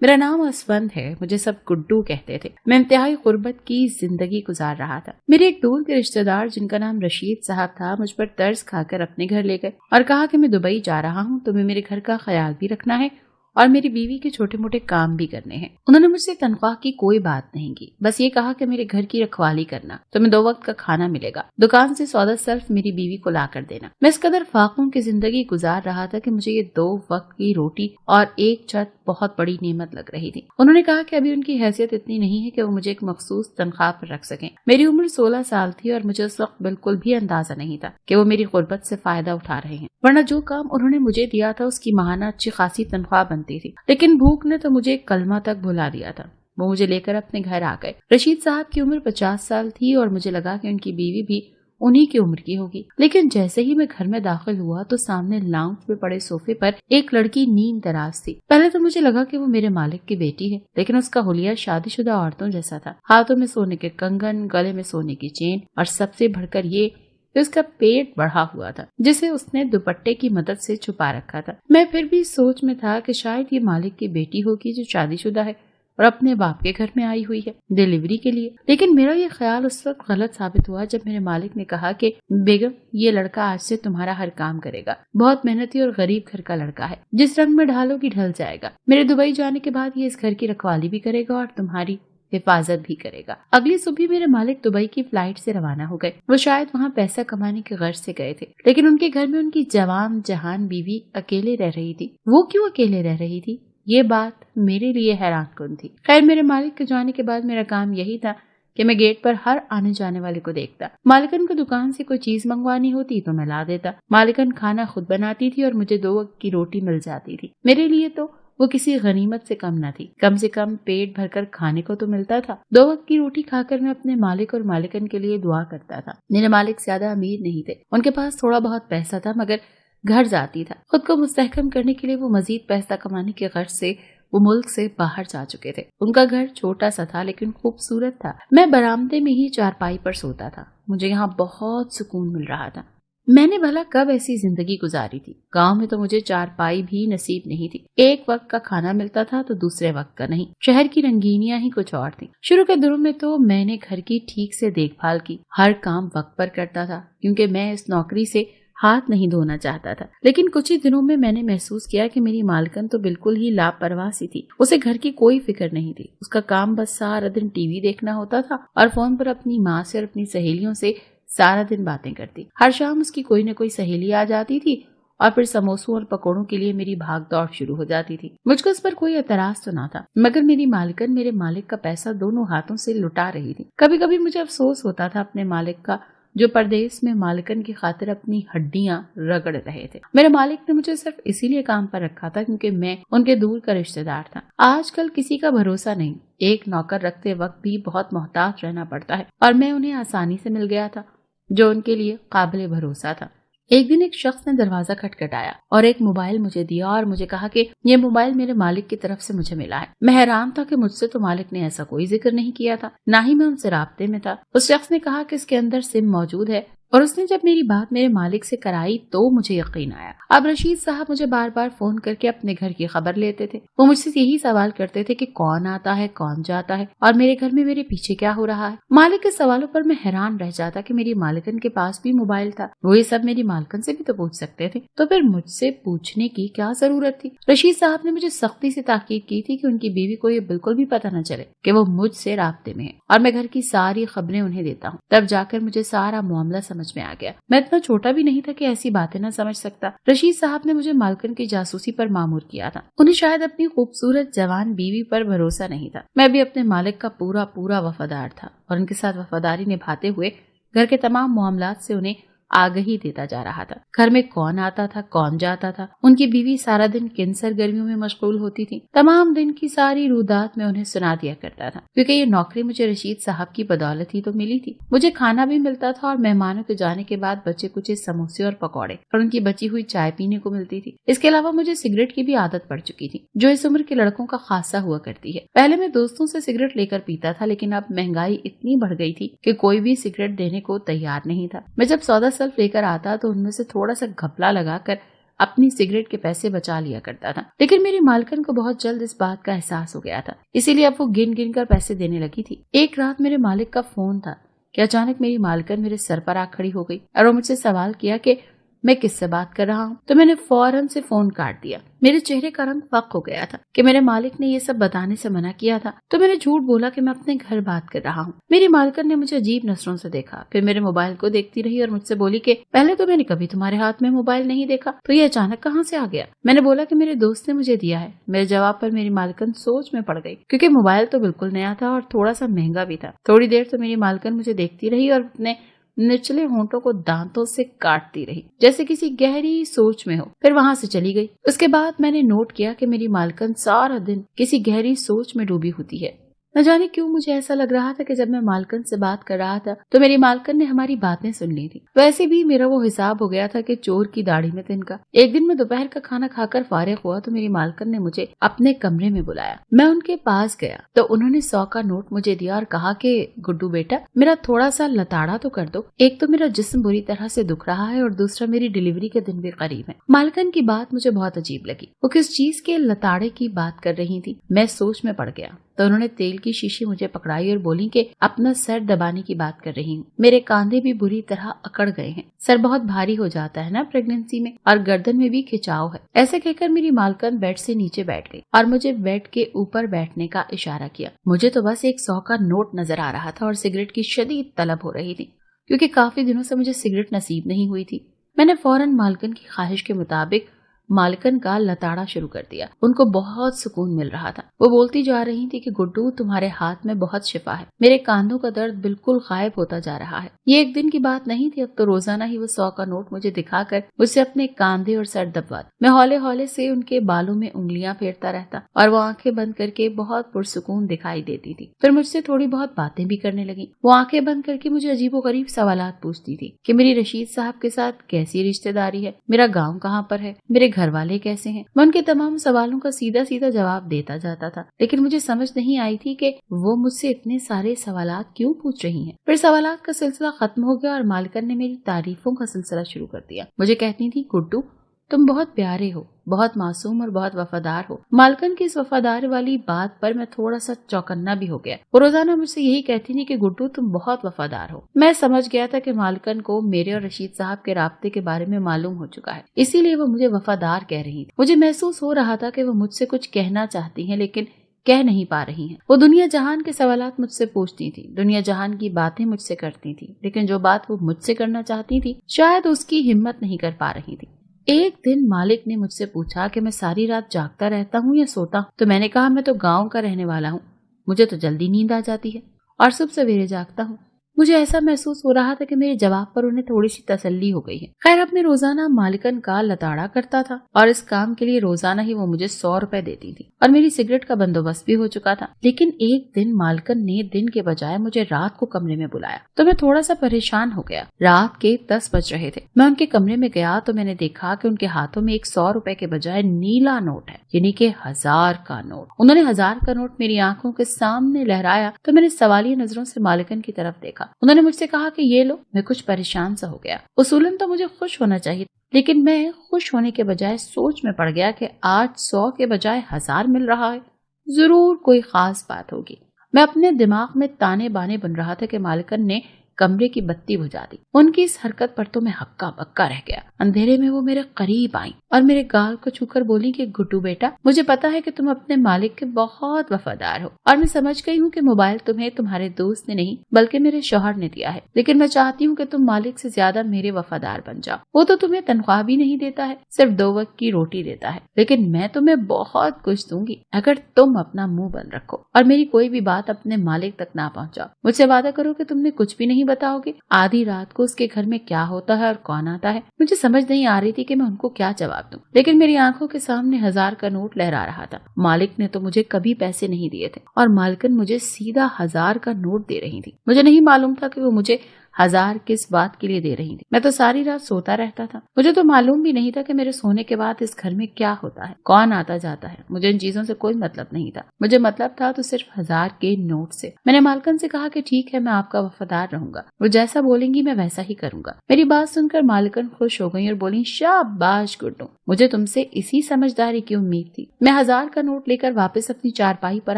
میرا نام اسفند ہے، مجھے سب گڈو کہتے تھے۔ میں انتہائی غربت کی زندگی گزار رہا تھا۔ میرے ایک دور کے رشتہ دار جن کا نام رشید صاحب تھا مجھ پر ترس کھا کر اپنے گھر لے گئے اور کہا کہ میں دبئی جا رہا ہوں، تمہیں میرے گھر کا خیال بھی رکھنا ہے اور میری بیوی کے چھوٹے موٹے کام بھی کرنے ہیں۔ انہوں نے مجھ سے تنخواہ کی کوئی بات نہیں کی، بس یہ کہا کہ میرے گھر کی رکھوالی کرنا، تمہیں 2 وقت کا کھانا ملے گا، دکان سے سودا صرف میری بیوی کو لا کر دینا۔ میں اس قدر فاقوں کی زندگی گزار رہا تھا کہ مجھے یہ 2 وقت کی روٹی اور ایک چھت بہت بڑی نعمت لگ رہی تھی۔ انہوں نے کہا کہ ابھی ان کی حیثیت اتنی نہیں ہے کہ وہ مجھے ایک مخصوص تنخواہ پر رکھ سکیں۔ میری عمر 16 سال تھی اور مجھے اس وقت بالکل بھی اندازہ نہیں تھا کہ وہ میری غربت سے فائدہ اٹھا رہے ہیں، ورنہ جو کام انہوں نے مجھے دیا تھا اس کی ماہانہ اچھی خاصی تنخواہ بنتی تھی، لیکن بھوک نے تو مجھے کلمہ تک بھلا دیا تھا۔ وہ مجھے لے کر اپنے گھر آ گئے۔ رشید صاحب کی عمر 50 سال تھی اور مجھے لگا کہ ان کی بیوی بھی انہی کی عمر کی ہوگی، لیکن جیسے ہی میں گھر میں داخل ہوا تو سامنے لاؤنج میں پڑے صوفے پر ایک لڑکی نیم دراز تھی۔ پہلے تو مجھے لگا کہ وہ میرے مالک کی بیٹی ہے، لیکن اس کا حلیہ شادی شدہ عورتوں جیسا تھا، ہاتھوں میں سونے کے کنگن، گلے میں سونے کی چین، اور سب سے بڑھ کر یہ کہ اس کا پیٹ بڑھا ہوا تھا جسے اس نے دوپٹے کی مدد سے چھپا رکھا تھا۔ میں پھر بھی سوچ میں تھا کہ شاید یہ مالک کی بیٹی ہوگی جو شادی شدہ ہے اور اپنے باپ کے گھر میں آئی ہوئی ہے ڈیلیوری کے لیے، لیکن میرا یہ خیال اس وقت غلط ثابت ہوا جب میرے مالک نے کہا کہ بیگم یہ لڑکا آج سے تمہارا ہر کام کرے گا، بہت محنتی اور غریب گھر کا لڑکا ہے، جس رنگ میں ڈھالو گی ڈھل جائے گا، میرے دبئی جانے کے بعد یہ اس گھر کی رکھوالی بھی کرے گا اور تمہاری حفاظت بھی کرے گا۔ اگلی صبح میرے مالک دبئی کی فلائٹ سے روانہ ہو گئے۔ وہ شاید وہاں پیسہ کمانے کی غرض سے گئے تھے، لیکن ان کے گھر میں ان کی جوان جہان بیوی اکیلے رہ رہی تھی۔ وہ کیوں اکیلے رہ رہی تھی؟ یہ بات میرے لیے حیران کن تھی۔ خیر، میرے مالک کے جانے کے بعد میرا کام یہی تھا کہ میں گیٹ پر ہر آنے جانے والے کو دیکھتا۔ مالکن کو دکان سے کوئی چیز منگوانی ہوتی تو میں لا دیتا، مالکن کھانا خود بناتی تھی اور مجھے 2 وقت کی روٹی مل جاتی تھی۔ میرے لیے تو وہ کسی غنیمت سے کم نہ تھی، کم سے کم پیٹ بھر کر کھانے کو تو ملتا تھا۔ 2 وقت کی روٹی کھا کر میں اپنے مالک اور مالکن کے لیے دعا کرتا تھا۔ میرے مالک زیادہ امیر نہیں تھے، ان کے پاس تھوڑا بہت پیسہ تھا، مگر گھر ذاتی تھا۔ خود کو مستحکم کرنے کے لیے وہ مزید پیسہ کمانے کی غرض سے وہ ملک سے باہر جا چکے تھے۔ ان کا گھر چھوٹا سا تھا لیکن خوبصورت تھا۔ میں برآمدے میں ہی چارپائی پر سوتا تھا، مجھے یہاں بہت سکون مل رہا تھا۔ میں نے بھلا کب ایسی زندگی گزاری تھی؟ گاؤں میں تو مجھے چارپائی بھی نصیب نہیں تھی، ایک وقت کا کھانا ملتا تھا تو دوسرے وقت کا نہیں۔ شہر کی رنگینیاں ہی کچھ اور تھیں۔ شروع کے دنوں میں تو میں نے گھر کی ٹھیک سے دیکھ بھال کی، ہر کام وقت پر کرتا تھا کیونکہ میں اس نوکری سے ہاتھ نہیں دھونا چاہتا تھا، لیکن کچھ ہی دنوں میں نے محسوس کیا کہ میری مالکن تو بالکل ہی لاپرواہ سی تھی۔ اسے گھر کی کوئی فکر نہیں تھی، اس کا کام بس سارا دن ٹی وی دیکھنا ہوتا تھا اور فون پر اپنی ماں سے اور اپنی سہیلیوں سے سارا دن باتیں کرتی۔ ہر شام اس کی کوئی نہ کوئی سہیلی آ جاتی تھی اور پھر سموسوں اور پکوڑوں کے لیے میری بھاگ دوڑ شروع ہو جاتی تھی۔ مجھ کو اس پر کوئی اعتراض تو نہ تھا، مگر میری مالکن میرے مالک کا پیسہ دونوں ہاتھوں سے لٹا رہی تھی۔ کبھی کبھی مجھے افسوس ہوتا تھا اپنے مالک کا جو پردیس میں مالکن کی خاطر اپنی ہڈیاں رگڑ رہے تھے۔ میرے مالک نے مجھے صرف اسی لیے کام پر رکھا تھا کیونکہ میں ان کے دور کا رشتہ دار تھا۔ آج کل کسی کا بھروسہ نہیں، ایک نوکر رکھتے وقت بھی بہت محتاط رہنا پڑتا ہے، اور میں انہیں آسانی سے مل گیا تھا جو ان کے لیے قابل بھروسہ تھا۔ ایک دن ایک شخص نے دروازہ کھٹکھٹایا اور ایک موبائل مجھے دیا اور مجھے کہا کہ یہ موبائل میرے مالک کی طرف سے مجھے ملا ہے۔ میں حیران تھا کہ مجھ سے تو مالک نے ایسا کوئی ذکر نہیں کیا تھا، نہ ہی میں ان سے رابطے میں تھا۔ اس شخص نے کہا کہ اس کے اندر سم موجود ہے، اور اس نے جب میری بات میرے مالک سے کرائی تو مجھے یقین آیا۔ اب رشید صاحب مجھے بار بار فون کر کے اپنے گھر کی خبر لیتے تھے۔ وہ مجھ سے یہی سوال کرتے تھے کہ کون آتا ہے، کون جاتا ہے، اور میرے گھر میں میرے پیچھے کیا ہو رہا ہے۔ مالک کے سوالوں پر میں حیران رہ جاتا کہ میری مالکن کے پاس بھی موبائل تھا، وہ یہ سب میری مالکن سے بھی تو پوچھ سکتے تھے، تو پھر مجھ سے پوچھنے کی کیا ضرورت تھی؟ رشید صاحب نے مجھے سختی سے تاکید کی تھی کہ ان کی بیوی کو یہ بالکل بھی پتہ نہ چلے کہ وہ مجھ سے رابطے میں ہے، اور میں گھر کی ساری خبریں انہیں دیتا ہوں۔ تب جا کر مجھے سارا معاملہ سمجھ میں آ گیا۔ میں اتنا چھوٹا بھی نہیں تھا کہ ایسی باتیں نہ سمجھ سکتا۔ رشید صاحب نے مجھے مالکن کی جاسوسی پر مامور کیا تھا۔ انہیں شاید اپنی خوبصورت جوان بیوی پر بھروسہ نہیں تھا۔ میں بھی اپنے مالک کا پورا وفادار تھا اور ان کے ساتھ وفاداری نبھاتے ہوئے گھر کے تمام معاملات سے انہیں آگہی دیتا جا رہا تھا۔ گھر میں کون آتا تھا، کون جاتا تھا، ان کی بیوی سارا دن کن سرگرمیوں میں مشغول ہوتی تھی، تمام دن کی ساری رودات میں انہیں سنا دیا کرتا تھا، کیونکہ یہ نوکری مجھے رشید صاحب کی بدولت ہی تو ملی تھی۔ مجھے کھانا بھی ملتا تھا اور مہمانوں کے جانے کے بعد بچے کچھ سموسے اور پکوڑے اور ان کی بچی ہوئی چائے پینے کو ملتی تھی۔ اس کے علاوہ مجھے سگریٹ کی بھی عادت پڑ چکی تھی، جو اس عمر کے لڑکوں کا خاصہ ہوا کرتی ہے۔ پہلے میں دوستوں سے سگریٹ لے کر پیتا تھا، لیکن اب مہنگائی اتنی بڑھ گئی تھی کہ کوئی بھی سگریٹ دینے کو تیار نہیں تھا۔ میں جب سودا سلف لے کر آتا تو ان میں سے تھوڑا سا گھپلا لگا کر अपनी सिगरेट के पैसे बचा लिया करता था। लेकिन मेरी मालकिन को बहुत जल्द इस बात का एहसास हो गया था, इसीलिए अब वो गिन गिन कर पैसे देने लगी थी। एक रात मेरे मालिक का फोन था कि अचानक मेरी मालकिन मेरे सर पर आ खड़ी हो गई और वो मुझसे सवाल किया कि मैं किससे बात कर रहा हूँ। तो मैंने फौरन से फोन काट दिया। मेरे चेहरे का रंग फक हो गया था कि मेरे मालिक ने ये सब बताने से मना किया था। तो मैंने झूठ बोला कि मैं अपने घर बात कर रहा हूँ। मेरी मालकिन ने मुझे अजीब नजरों से देखा, फिर मेरे मोबाइल को देखती रही और मुझसे बोली कि पहले तो मैंने कभी तुम्हारे हाथ में मोबाइल नहीं देखा, तो ये अचानक कहाँ से आ गया। मैंने बोला कि मेरे दोस्त ने मुझे दिया है। मेरे जवाब पर मेरी मालकिन सोच में पड़ गई, क्योंकि मोबाइल तो बिल्कुल नया था और थोड़ा सा महंगा भी था। थोड़ी देर तो मेरी मालकिन मुझे देखती रही और अपने निचले होंठों को दांतों से काटती रही, जैसे किसी गहरी सोच में हो, फिर वहां से चली गई। उसके बाद मैंने नोट किया कि मेरी मालकिन सारा दिन किसी गहरी सोच में डूबी होती है। न जाने क्यों मुझे ऐसा लग रहा था कि जब मैं मालकिन से बात कर रहा था तो मेरी मालकिन ने हमारी बातें सुन ली थी। वैसे भी मेरा वो हिसाब हो गया था कि चोर की दाढ़ी में तिनका। एक दिन मैं दोपहर का खाना खाकर फारिग हुआ तो मेरी मालकिन ने मुझे अपने कमरे में बुलाया। मैं उनके पास गया तो उन्होंने 100 का नोट मुझे दिया और कहा कि गुड्डू बेटा, मेरा थोड़ा सा लताड़ा तो कर दो। एक तो मेरा जिस्म बुरी तरह से दुख रहा है और दूसरा मेरी डिलीवरी के दिन भी करीब है। मालकिन की बात मुझे बहुत अजीब लगी। वो किस चीज के लताड़े की बात कर रही थी। मैं सोच में पड़ गया तो उन्होंने तेल की शीशी मुझे पकड़ाई और बोली कि अपना सर दबाने की बात कर रही हूँ। मेरे कांधे भी बुरी तरह अकड़ गए हैं। सर बहुत भारी हो जाता है ना प्रेगनेंसी में, और गर्दन में भी खिंचाव है। ऐसे कहकर मेरी मालकिन बेड से नीचे बैठ गई और मुझे बेड के ऊपर बैठने का इशारा किया। मुझे तो बस एक 100 का नोट नजर आ रहा था और सिगरेट की शदीद तलब हो रही थी, क्योंकि काफी दिनों से मुझे सिगरेट नसीब नहीं हुई थी। मैंने फौरन मालकिन की ख्वाहिश के मुताबिक मालकिन का लताड़ा शुरू कर दिया। उनको बहुत सुकून मिल रहा था। वो बोलती जा रही थी कि गुड्डू, तुम्हारे हाथ में बहुत शिफा है। मेरे कांधों का दर्द बिल्कुल गायब होता जा रहा है। ये एक दिन की बात नहीं थी। अब तो रोजाना ही वो 100 का नोट मुझे दिखाकर मुझसे अपने कांधे और सर दबवा। मैं हौले हौले से उनके बालों में उंगलियां फेरता रहता और वो आंखें बंद करके बहुत पुरसुकून दिखाई देती थी। फिर मुझसे थोड़ी बहुत बातें भी करने लगी। वो आंखें बंद करके मुझे अजीबोगरीब सवालात पूछती थी कि मेरी रशीद साहब के साथ कैसी रिश्तेदारी है, मेरा गाँव कहाँ पर है, मेरे घर वाले कैसे हैं। मैं उनके तमाम सवालों का सीधा सीधा जवाब देता जाता था, लेकिन मुझे समझ नहीं आई थी कि वो मुझसे इतने सारे सवालात क्यों पूछ रही हैं। फिर सवालात का सिलसिला खत्म हो गया और मालकिन ने मेरी तारीफों का सिलसिला शुरू कर दिया। मुझे कहती थी, गुड्डू तुम बहुत प्यारे हो, बहुत मासूम और बहुत वफादार हो। मालकिन की इस वफादार वाली बात पर मैं थोड़ा सा चौकन्ना भी हो गया। वो रोजाना मुझसे यही कहती थी कि गुड्डू तुम बहुत वफादार हो। मैं समझ गया था कि मालकिन को मेरे और रशीद साहब के राब्ते के बारे में मालूम हो चुका है, इसीलिए वो मुझे वफादार कह रही थी। मुझे महसूस हो रहा था कि वो मुझसे कुछ कहना चाहती है, लेकिन कह नहीं पा रही हैं। वो दुनिया जहान के सवालात मुझसे पूछती थी, दुनिया जहान की बातें मुझसे करती थी, लेकिन जो बात वो मुझसे करना चाहती थी शायद उसकी हिम्मत नहीं कर पा रही थी। एक दिन मालिक ने मुझसे पूछा कि मैं सारी रात जागता रहता हूँ या सोता हूँ। तो मैंने कहा, मैं तो गांव का रहने वाला हूँ, मुझे तो जल्दी नींद आ जाती है और सुबह सवेरे जागता हूँ। मुझे ऐसा महसूस हो रहा था कि मेरे जवाब पर उन्हें थोड़ी सी तसल्ली हो गई है। खैर, अब मैं रोजाना मालिकन का लताड़ा करता था और इस काम के लिए रोजाना ही वो मुझे 100 रुपए देती थी और मेरी सिगरेट का बंदोबस्त भी हो चुका था। लेकिन एक दिन मालिकन ने दिन के बजाय मुझे रात को कमरे में बुलाया तो मैं थोड़ा सा परेशान हो गया। रात के 10 बज रहे थे। मैं उनके कमरे में गया तो मैंने देखा कि उनके हाथों में एक 100 रुपए के बजाय नीला नोट है, यानी कि 1000 का नोट। उन्होंने 1000 का नोट मेरी आंखों के सामने लहराया तो मैंने सवालिया नजरों से मालिकन की तरफ देखा। उन्होंने मुझसे कहा कि ये लो। मैं कुछ परेशान सा हो गया। उसूलन तो मुझे खुश होना चाहिए, लेकिन मैं खुश होने के बजाय सोच में पड़ गया कि आज 100 के बजाय 1000 मिल रहा है, जरूर कोई खास बात होगी। मैं अपने दिमाग में ताने बाने बन रहा था कि मालिकन ने कमरे की बत्ती बुझा दी। उनकी इस हरकत पर तो मैं हक्का बक्का रह गया। अंधेरे में वो मेरे करीब आई और मेरे गाल को छूकर बोली कि गुड्डू बेटा, मुझे पता है कि तुम अपने मालिक के बहुत वफादार हो और मैं समझ गई हूँ कि मोबाइल तुम्हें तुम्हारे दोस्त ने नहीं बल्कि मेरे शौहर ने दिया है, लेकिन मैं चाहती हूँ कि तुम मालिक से ज्यादा मेरे वफादार बन जाओ। वो तो तुम्हें तनख्वाह भी नहीं देता है, सिर्फ 2 वक्त की रोटी देता है, लेकिन मैं तुम्हें बहुत कुछ दूंगी अगर तुम अपना मुंह बंद रखो और मेरी कोई भी बात अपने मालिक तक ना पहुँचाओ। मुझसे वादा करो कि तुमने कुछ भी नहीं बताओगे। आधी रात को उसके घर में क्या होता है और कौन आता है, मुझे समझ नहीं आ रही थी कि मैं उनको क्या जवाब दूं, लेकिन मेरी आंखों के सामने 1000 का नोट लहरा रहा था। मालिक ने तो मुझे कभी पैसे नहीं दिए थे और मालकिन मुझे सीधा 1000 का नोट दे रही थी। मुझे नहीं मालूम था कि वो मुझे 1000 किस बात के लिए दे रही थी? मैं तो सारी रात सोता रहता था। मुझे तो मालूम भी नहीं था कि मेरे सोने के बाद इस घर में क्या होता है, कौन आता जाता है। मुझे इन चीजों से कोई मतलब नहीं था। मुझे मतलब था तो सिर्फ 1000 के नोट से। मैंने मालकन से कहा कि ठीक है, मैं आपका वफादार रहूंगा, वो जैसा बोलेंगी मैं वैसा ही करूंगा। मेरी बात सुनकर मालकन खुश हो गई और बोली, शाबाश गुड्डू, मुझे तुमसे इसी समझदारी की उम्मीद थी। मैं 1000 का नोट लेकर वापस अपनी चारपाई पर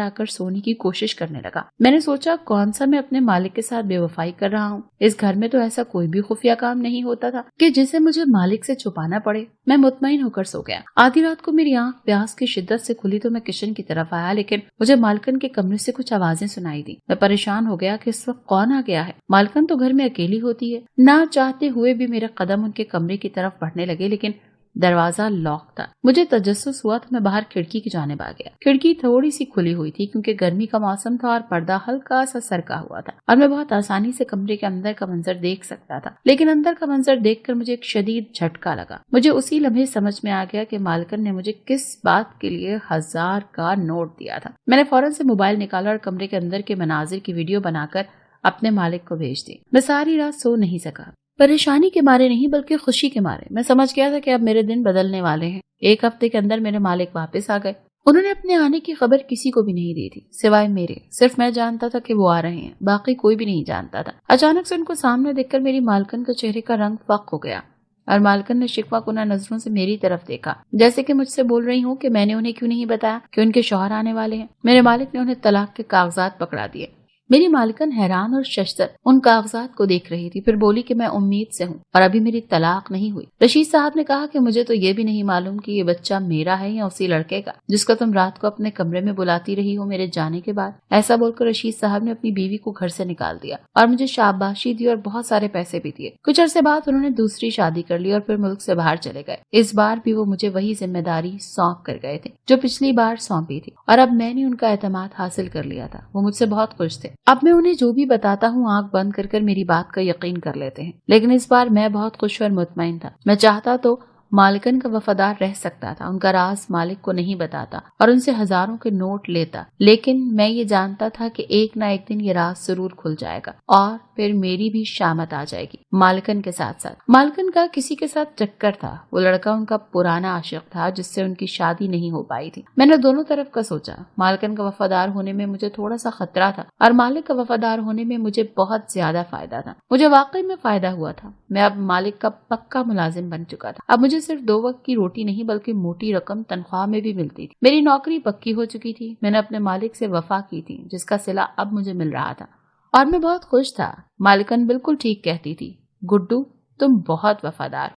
आकर सोने की कोशिश करने लगा। मैंने सोचा, कौन सा मैं अपने मालिक के साथ बेवफाई कर रहा हूँ। इस घर में तो ऐसा कोई भी खुफिया काम नहीं होता था कि जिसे मुझे मालिक से छुपाना पड़े। मैं मुतमईन होकर सो गया। आधी रात को मेरी आंख प्यास की शिद्दत से खुली तो मैं किचन की तरफ आया, लेकिन मुझे मालकन के कमरे से कुछ आवाजें सुनाई दी। मैं परेशान हो गया कि इस वक्त कौन आ गया है। मालकन तो घर में अकेली होती है। ना चाहते हुए भी मेरे कदम उनके कमरे की तरफ बढ़ने लगे, लेकिन दरवाजा लॉक था। मुझे तजस्सुस हुआ तो मैं बाहर खिड़की की जानिब आ गया। खिड़की थोड़ी सी खुली हुई थी क्योंकि गर्मी का मौसम था और पर्दा हल्का सा सरका हुआ था और मैं बहुत आसानी से कमरे के अंदर का मंजर देख सकता था। लेकिन अंदर का मंजर देखकर मुझे एक शदीद झटका लगा। मुझे उसी लम्हे समझ में आ गया कि मालकन ने मुझे किस बात के लिए 1000 का नोट दिया था। मैंने फौरन से मोबाइल निकाला और कमरे के अंदर के मनाजिर की वीडियो बनाकर अपने मालिक को भेज दी। मैं सारी रात सो नहीं सका, परेशानी के मारे नहीं बल्कि खुशी के मारे। मैं समझ गया था कि अब मेरे दिन बदलने वाले हैं। 1 हफ्ते के अंदर मेरे मालिक वापस आ गए। उन्होंने अपने आने की खबर किसी को भी नहीं दी थी सिवाय मेरे। सिर्फ मैं जानता था कि वो आ रहे हैं, बाकी कोई भी नहीं जानता था। अचानक से उनको सामने देखकर मेरी मालकन के चेहरे का रंग फक हो गया और मालकन ने शिकवा कुना नजरों से मेरी तरफ देखा, जैसे कि मुझसे बोल रही हूँ कि मैंने उन्हें क्यों नहीं बताया कि उनके शौहर आने वाले हैं। मेरे मालिक ने उन्हें तलाक के कागजात पकड़ा दिए। मेरी मालकन हैरान और शशदर उन कागजात को देख रही थी। फिर बोली कि मैं उम्मीद से हूँ और अभी मेरी तलाक नहीं हुई। रशीद साहब ने कहा कि मुझे तो ये भी नहीं मालूम कि ये बच्चा मेरा है या उसी लड़के का जिसको तुम रात को अपने कमरे में बुलाती रही हो मेरे जाने के बाद। ऐसा बोलकर रशीद साहब ने अपनी बीवी को घर से निकाल दिया और मुझे शाबाशी दी और बहुत सारे पैसे भी दिए। कुछ अरसे बाद उन्होंने दूसरी शादी कर ली और फिर मुल्क से बाहर चले गए। इस बार भी वो मुझे वही जिम्मेदारी सौंप कर गए थे जो पिछली बार सौंपी थी और अब मैंने उनका एतमाद हासिल कर लिया था। वो मुझसे बहुत खुश थे। अब मैं उन्हें जो भी बताता हूँ आंख बंद कर मेरी बात का यकीन कर लेते हैं। लेकिन इस बार मैं बहुत खुश और मुतमईन था। मैं चाहता तो मालिकन का वफादार रह सकता था, उनका राज मालिक को नहीं बताता और उनसे हजारों के नोट लेता। लेकिन मैं ये जानता था कि एक ना एक दिन ये राज जरूर खुल जाएगा और फिर मेरी भी शामत आ जाएगी मालिकन के साथ साथ। मालिकन का किसी के साथ चक्कर था। वो लड़का उनका पुराना आशिक था जिससे उनकी शादी नहीं हो पाई थी। मैंने दोनों तरफ का सोचा। मालिकन का वफादार होने में मुझे थोड़ा सा खतरा था और मालिक का वफादार होने में मुझे बहुत ज्यादा फायदा था। मुझे वाकई में फायदा हुआ था। मैं अब मालिक का पक्का मुलाजिम बन चुका था। अब मुझे सिर्फ 2 वक्त की रोटी नहीं बल्कि मोटी रकम तनख्वाह में भी मिलती थी। मेरी नौकरी पक्की हो चुकी थी। मैंने अपने मालिक से वफा की थी जिसका सिला अब मुझे मिल रहा था और मैं बहुत खुश था। मालिकन बिल्कुल ठीक कहती थी, गुड्डू तुम बहुत वफादार।